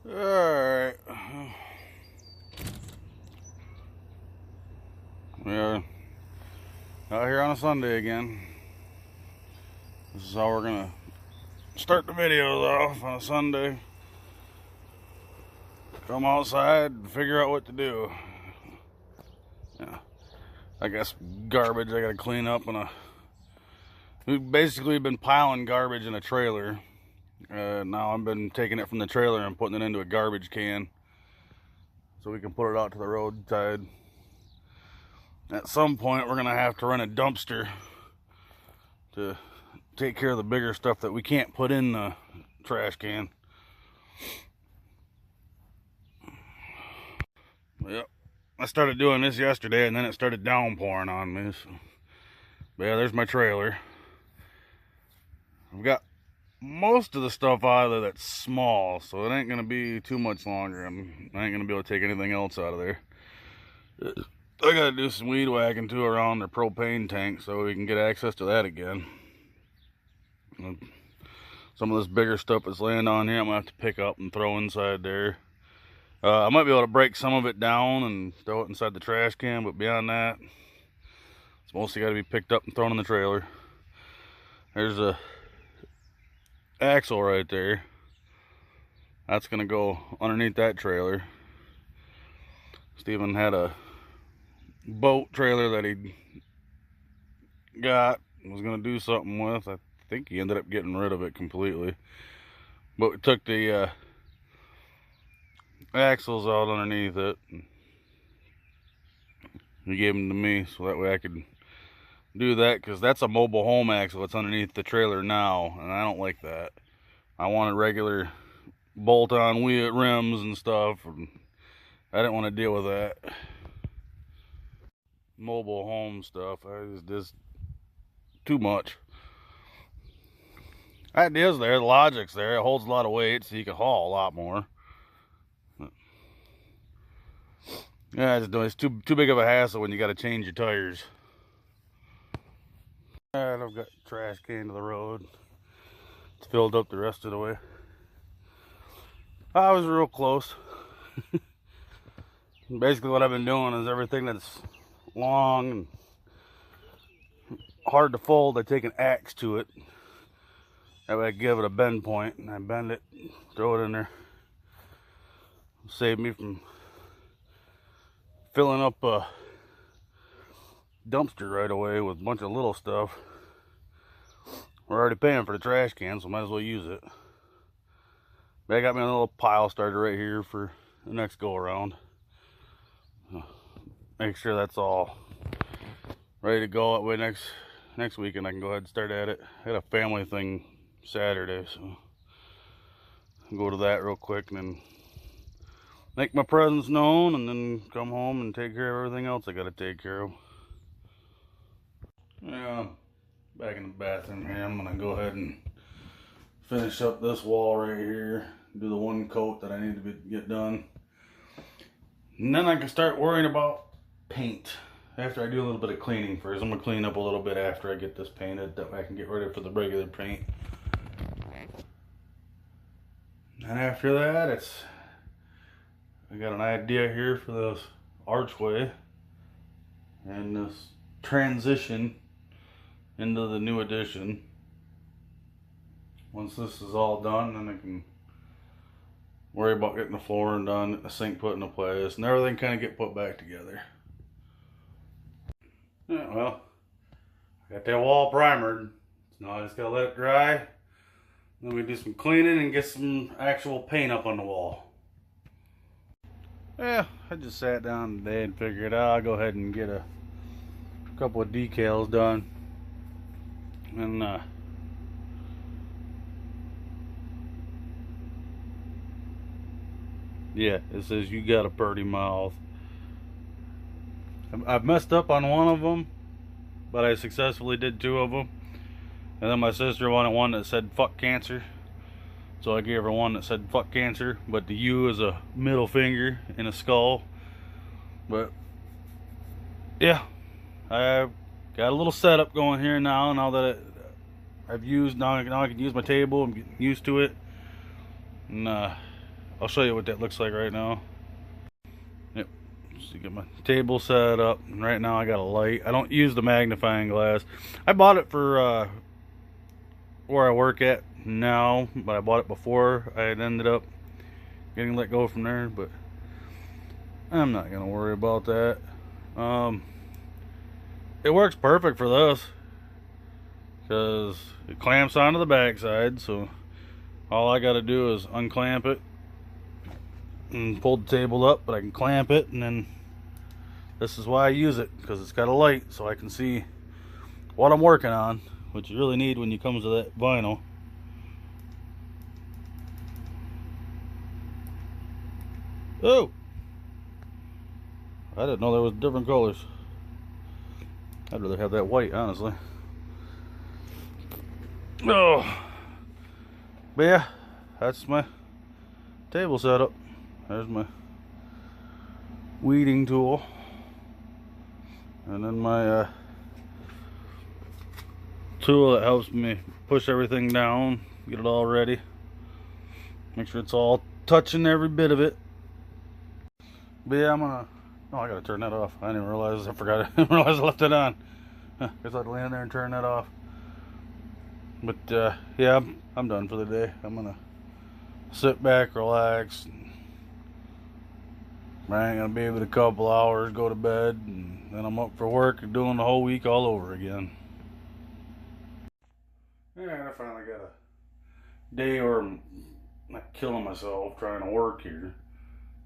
Alright. We are out here on a Sunday again. This is how we're gonna start the videos off on a Sunday. Come outside and figure out what to do. Yeah. I guess garbage I gotta clean up we've basically been piling garbage in a trailer. Now I've been taking it from the trailer and putting it into a garbage can so we can put it out to the roadside. At some point we're gonna have to rent a dumpster to take care of the bigger stuff that we can't put in the trash can. Yep, I started doing this yesterday and then it started downpouring on me. So. But yeah, there's my trailer. I've got most of the stuff out of there that's small, so it ain't gonna be too much longer. I ain't gonna be able to take anything else out of there. I gotta do some weed whacking too around the propane tank so we can get access to that again. Some of this bigger stuff that's laying on here I'm gonna have to pick up and throw inside there. I might be able to break some of it down and throw it inside the trash can, but beyond that, it's mostly got to be picked up and thrown in the trailer. There's a axle right there. That's gonna go underneath that trailer. Steven had a boat trailer that he was gonna do something with. I think he ended up getting rid of it completely, but we took the axles out underneath it. He gave them to me so that way I could do that, because that's a mobile home axle that's underneath the trailer now, and I don't like that. I wanted regular bolt-on wheel rims and stuff, and I didn't want to deal with that mobile home stuff. Just too much. Idea's there, the logic's there, it holds a lot of weight so you can haul a lot more. Yeah, it's too big of a hassle when you got to change your tires. Alright, I've got the trash can to the road. It's filled up the rest of the way. I was real close. Basically what I've been doing is everything that's long and hard to fold, I take an axe to it. That way I give it a bend point, and I bend it, throw it in there. Save me from filling up a dumpster right away with a bunch of little stuff. We're already paying for the trash can, so might as well use it. But I got me a little pile started right here for the next go around. Make sure that's all ready to go. That way next weekend I can go ahead and start at it. I had a family thing Saturday, so I'll go to that real quick and then make my presence known, and then come home and take care of everything else I gotta take care of. Yeah, back in the bathroom here. I'm gonna go ahead and finish up this wall right here. Do the one coat that I need to get done. And then I can start worrying about paint. After I do a little bit of cleaning first. I'm gonna clean up a little bit after I get this painted. That way I can get ready for the regular paint. And after that, I got an idea here for this archway and this transition into the new addition. Once this is all done, then I can worry about getting the flooring done, the sink put into place, and everything kind of get put back together. Yeah, well, I got that wall primered. So now I just gotta let it dry. Then we do some cleaning and get some actual paint up on the wall. Yeah, I just sat down today and figured I'll go ahead and get a couple of decals done. And yeah, it says you got a pretty mouth. I've messed up on one of them, but I successfully did two of them. And then my sister wanted one that said fuck cancer, so I gave her one that said fuck cancer, but the U is a middle finger in a skull. But yeah, I've got a little setup going here now that I've used. Now I can use my table. I'm getting used to it. And I'll show you what that looks like right now. Yep. So get my table set up. And right now I got a light. I don't use the magnifying glass. I bought it for where I work at now, but I bought it before I had ended up getting let go from there. But I'm not gonna worry about that. It works perfect for this because it clamps onto the backside, so all I got to do is unclamp it and pull the table up, but I can clamp it, and then this is why I use it, because it's got a light so I can see what I'm working on, which you really need when you come to that vinyl. Oh, I didn't know there was different colors. I'd rather have that white, honestly. Oh, but yeah, that's my table setup. There's my weeding tool, and then my tool that helps me push everything down, get it all ready, make sure it's all touching every bit of it. But yeah, I'm gonna. Oh, I gotta turn that off. I didn't realize. I forgot. I didn't realize I left it on. Guess I'd land there and turn that off. But yeah, I'm done for the day. I'm gonna sit back, relax. I ain't gonna be able to, a couple hours, go to bed, and then I'm up for work and doing the whole week all over again. Yeah, I finally got a day where I'm not killing myself trying to work here,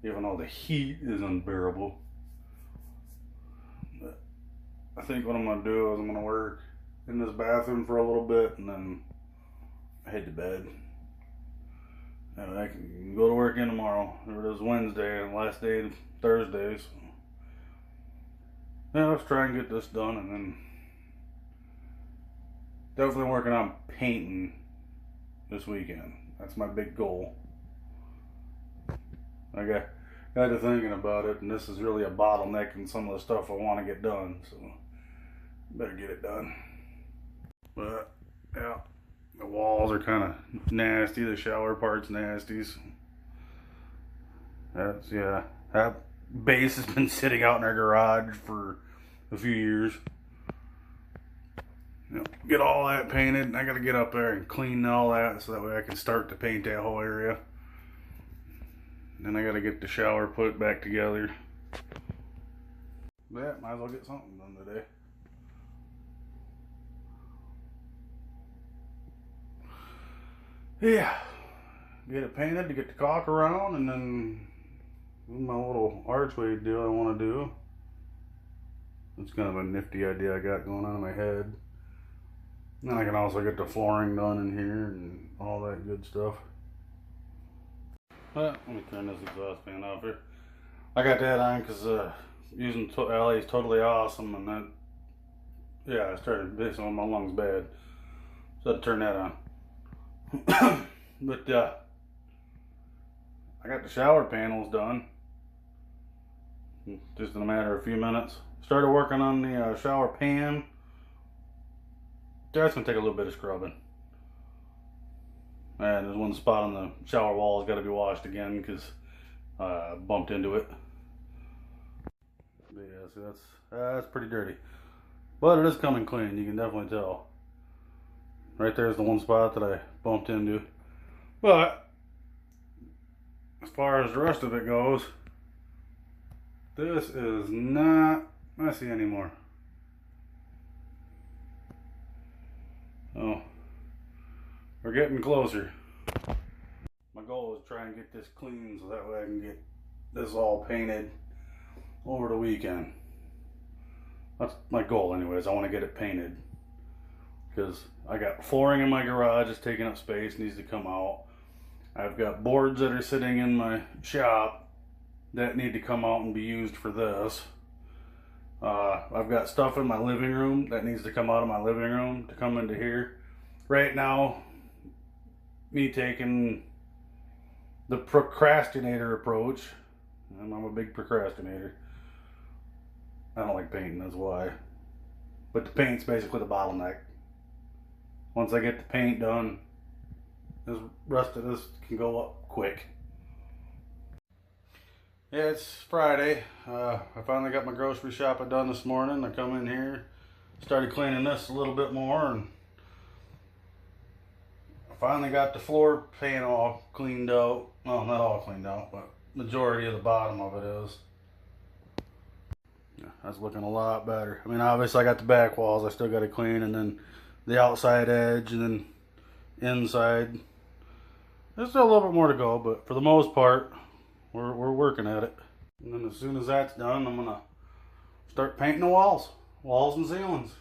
even though the heat is unbearable. But I think what I'm gonna do is I'm gonna work in this bathroom for a little bit and then head to bed. And I can go to work in tomorrow. It is Wednesday and last day of Thursday. So yeah, let's try and get this done, and then definitely working on painting this weekend. That's my big goal. I got to thinking about it, and this is really a bottleneck in some of the stuff I want to get done. So better get it done. But yeah, the walls are kind of nasty. The shower part's nasty. So that's, yeah, that base has been sitting out in our garage for a few years. You know, get all that painted, and I got to get up there and clean all that so that way I can start to paint that whole area. Then I got to get the shower put back together. But yeah, might as well get something done today. Yeah, get it painted to get the caulk around, and then my little archway deal I want to do. It's kind of a nifty idea I got going on in my head. And then I can also get the flooring done in here and all that good stuff. Well, let me turn this exhaust fan off here. I got that on because using LA is totally awesome, and that, yeah, I started basically my lungs bad, so I had to turn that on. But I got the shower panels done just in a matter of a few minutes. Started working on the shower pan. That's gonna take a little bit of scrubbing, and there's one spot on the shower wall that's got to be washed again because I bumped into it. But yeah, see, that's pretty dirty, but it is coming clean. You can definitely tell. Right there's the one spot that I bumped into. But as far as the rest of it goes, this is not messy anymore. Oh, we're getting closer. My goal is to try and get this clean so that way I can get this all painted over the weekend. That's my goal anyways. I want to get it painted because I got flooring in my garage that's taking up space, needs to come out. I've got boards that are sitting in my shop that need to come out and be used for this. I've got stuff in my living room that needs to come out of my living room to come into here. Right now, me taking the procrastinator approach, and I'm a big procrastinator. I don't like painting, that's why. But the paint's basically the bottleneck. Once I get the paint done, the rest of this can go up quick. Yeah, it's Friday. I finally got my grocery shopping done this morning. I come in here, started cleaning this a little bit more, and I finally got the floor pan all cleaned out. Well, not all cleaned out, but majority of the bottom of it is. Yeah, that's looking a lot better. I mean, obviously I got the back walls I still got to clean, and then the outside edge, and then inside. There's still a little bit more to go, but for the most part, we're working at it. And then as soon as that's done, I'm gonna start painting the walls and ceilings.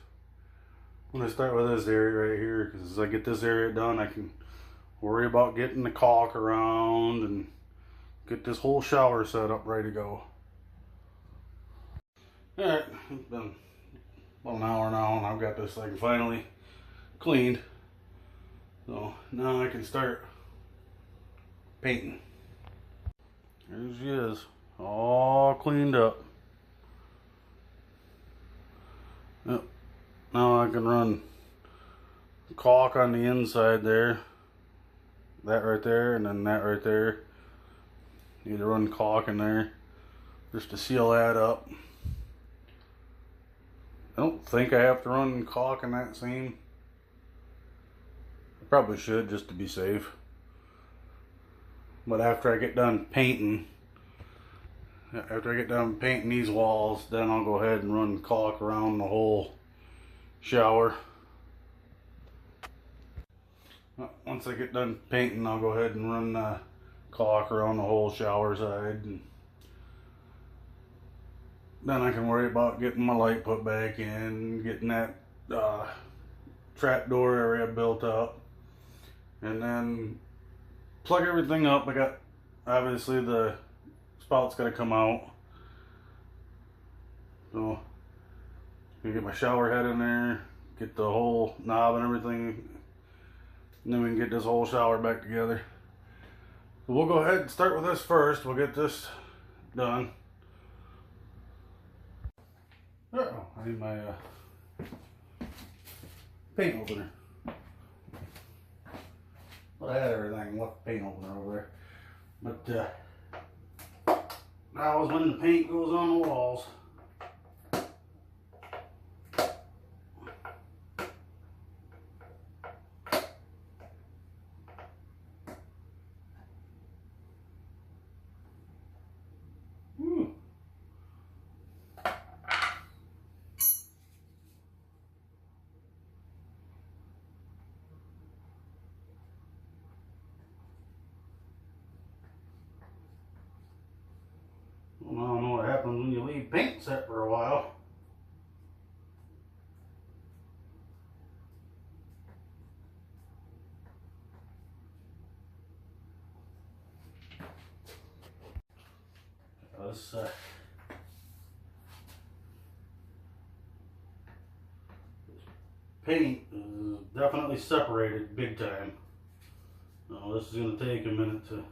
I'm gonna start with this area right here, because as I get this area done, I can worry about getting the caulk around and get this whole shower set up ready to go. Alright, it's been about an hour now, and I've got this thing finally cleaned. So now I can start painting. There she is, all cleaned up. Yep. Now I can run caulk on the inside there. That right there, and then that right there. Need to run caulk in there just to seal that up. I don't think I have to run caulk in that seam. I probably should, just to be safe. But after I get done painting these walls, then I'll go ahead and run caulk around the whole shower. Once I get done painting, I'll go ahead and run caulk around the whole shower side, and then I can worry about getting my light put back in, getting that trap door area built up, and then plug everything up. I got, obviously the spout's got to come out, so I'm gonna get my shower head in there, get the whole knob and everything, and then we can get this whole shower back together. So we'll go ahead and start with this first. We'll get this done. Oh, I need my paint opener. Well, I had everything, left the paint opener over there. But now is when the paint goes on the walls. Well, I don't know what happens when you leave paint set for a while. This paint is definitely separated big time. Now this is going to take a minute to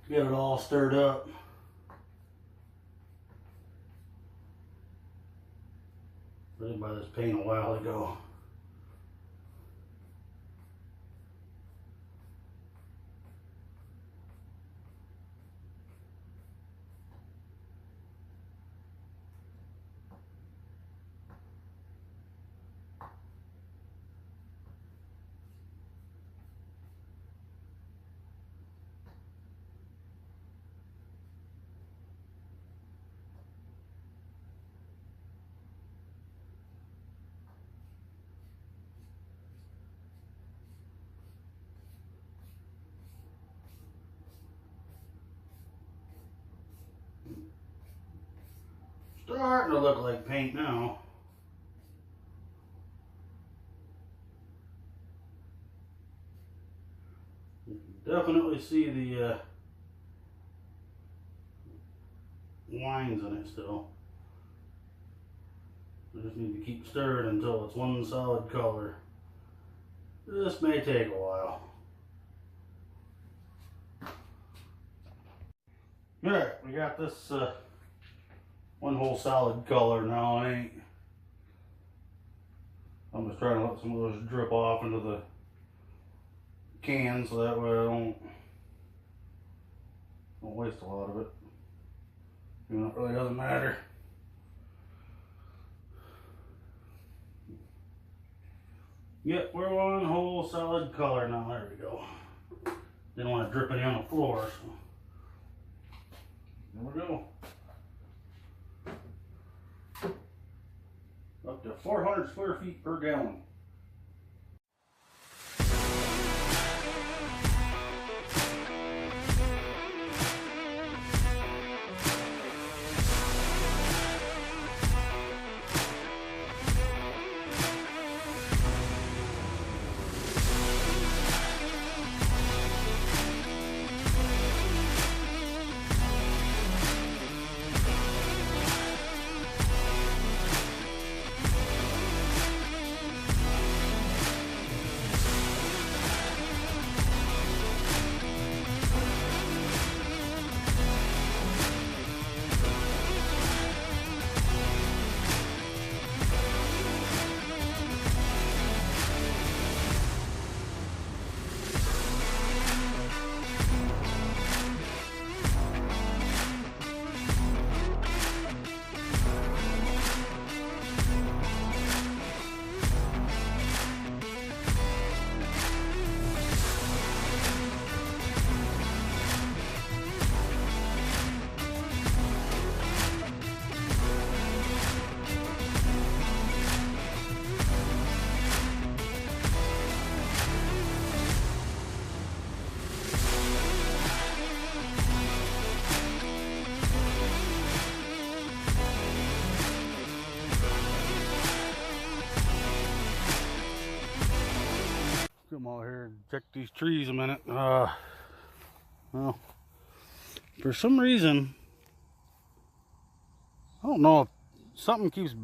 get it all stirred up. I did buy this paint a while ago. Starting to look like paint now. You can definitely see the lines in it still. I just need to keep stirring until it's one solid color. This may take a while. Alright, we got this one whole solid color now. I'm just trying to let some of those drip off into the can so that way I don't waste a lot of it. You know, it really doesn't matter. Yep, we're one whole solid color now. There we go. Didn't want to drip any on the floor, so there we go. Up to 400 square feet per gallon. Come over here and check these trees a minute. Well, for some reason, I don't know if something keeps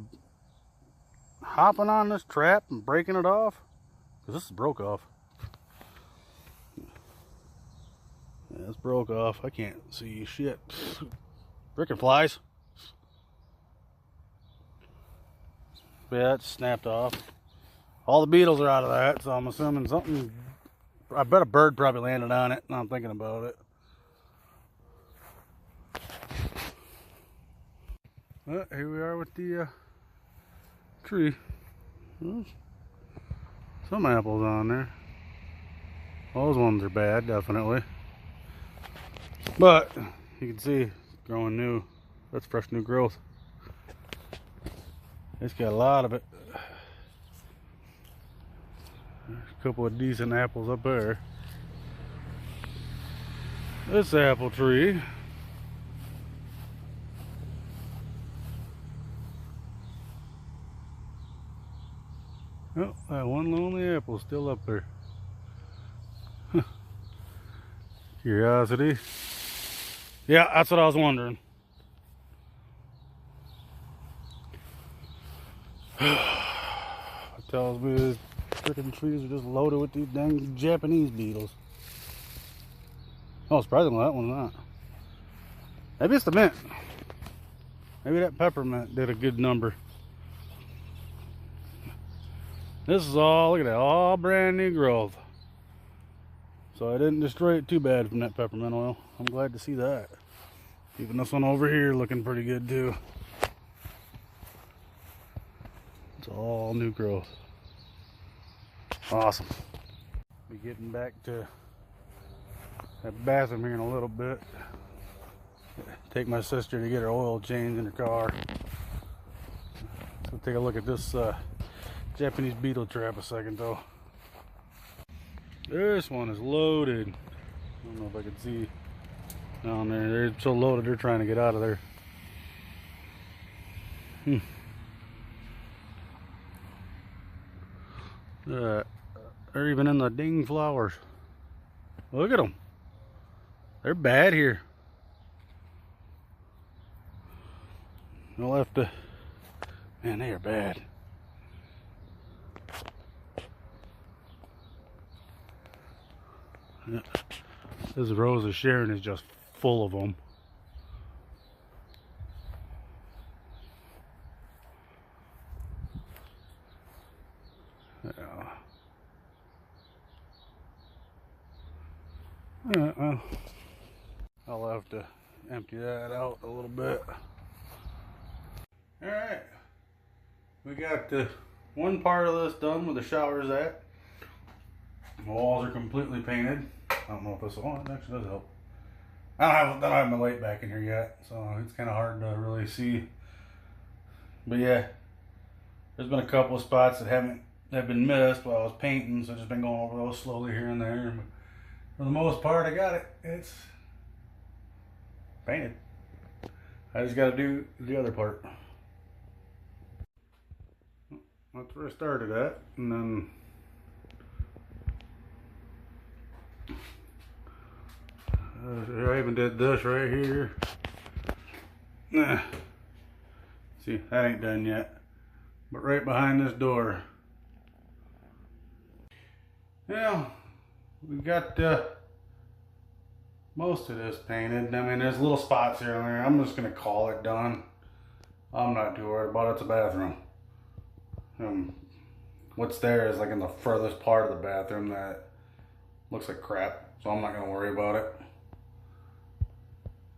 hopping on this trap and breaking it off, because this is broke off. Yeah, it's broke off. I can't see shit. Frickin' flies. Yeah, it's snapped off. All the beetles are out of that, so I'm assuming something. I bet a bird probably landed on it. Now I'm thinking about it. Well, here we are with the tree. Well, some apples on there. Those ones are bad, definitely. But you can see it's growing new. That's fresh new growth. It's got a lot of it. There's a couple of decent apples up there. This apple tree. Oh, that one lonely apple still up there. Curiosity. Yeah, that's what I was wondering. It tells me these freaking trees are just loaded with these dang Japanese beetles. Oh, surprisingly, that one's not. Maybe it's the mint. Maybe that peppermint did a good number. This is all, look at that, all brand new growth. So I didn't destroy it too bad from that peppermint oil. I'm glad to see that. Even this one over here looking pretty good too. It's all new growth. Awesome. Be getting back to that bathroom here in a little bit. Take my sister to get her oil changed in her car. So take a look at this Japanese beetle trap a second though. This one is loaded. I don't know if I can see down there. They're so loaded they're trying to get out of there. They're even in the ding flowers. Look at them. They're bad here. I'll have to. Man, they are bad. This Rose of Sharon is just full of them. Yeah. Well, I'll have to empty that out a little bit. Alright, we got one part of this done where the shower's at. The walls are completely painted. I don't know if this will, it actually does help. I don't have my light back in here yet, so it's kind of hard to really see. But yeah, there's been a couple of spots that have been missed while I was painting, so I've just been going over those slowly here and there. But for the most part, I got it. It's painted. I just got to do the other part. That's where I started at, and then I even did this right here. Nah. See, that ain't done yet. But right behind this door. Yeah, we got most of this painted. I mean, there's little spots here and there. I'm just gonna call it done. I'm not too worried about it. It's a bathroom. What's there is like in the furthest part of the bathroom that looks like crap, so I'm not gonna worry about it.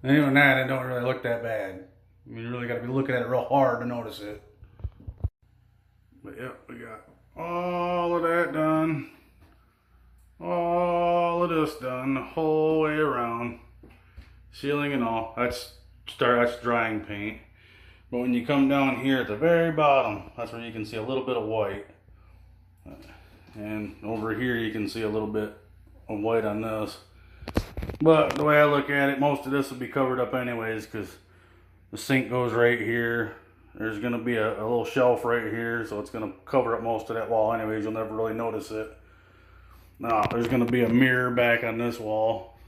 And even that, it don't really look that bad. I mean, you really gotta be looking at it real hard to notice it. But yep, we got all of that done. All of this done, the whole way around. Ceiling and all. That's drying paint. But when you come down here at the very bottom, that's where you can see a little bit of white. And over here you can see a little bit of white on this. But the way I look at it, most of this will be covered up anyways, because the sink goes right here. There's going to be a little shelf right here, so it's going to cover up most of that wall anyways. You'll never really notice it. Now, there's going to be a mirror back on this wall.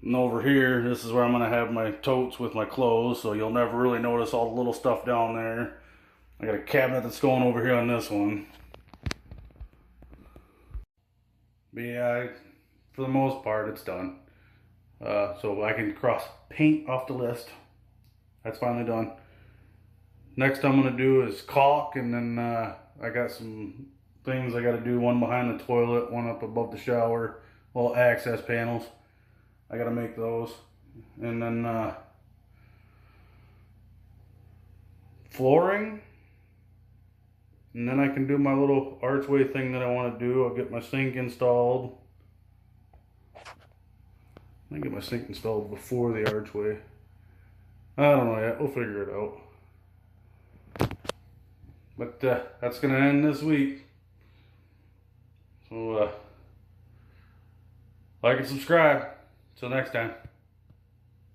And over here, this is where I'm going to have my totes with my clothes, so you'll never really notice all the little stuff down there. I got a cabinet that's going over here on this one. But yeah, for the most part, it's done. So I can cross paint off the list. That's finally done. Next I'm going to do is caulk, and then I got some things I got to do. One behind the toilet, one up above the shower, little access panels. I got to make those. And then flooring. And then I can do my little archway thing that I want to do. I'll get my sink installed. I get my sink installed before the archway. I don't know yet. We'll figure it out. But that's going to end this week. So like and subscribe. Till next time.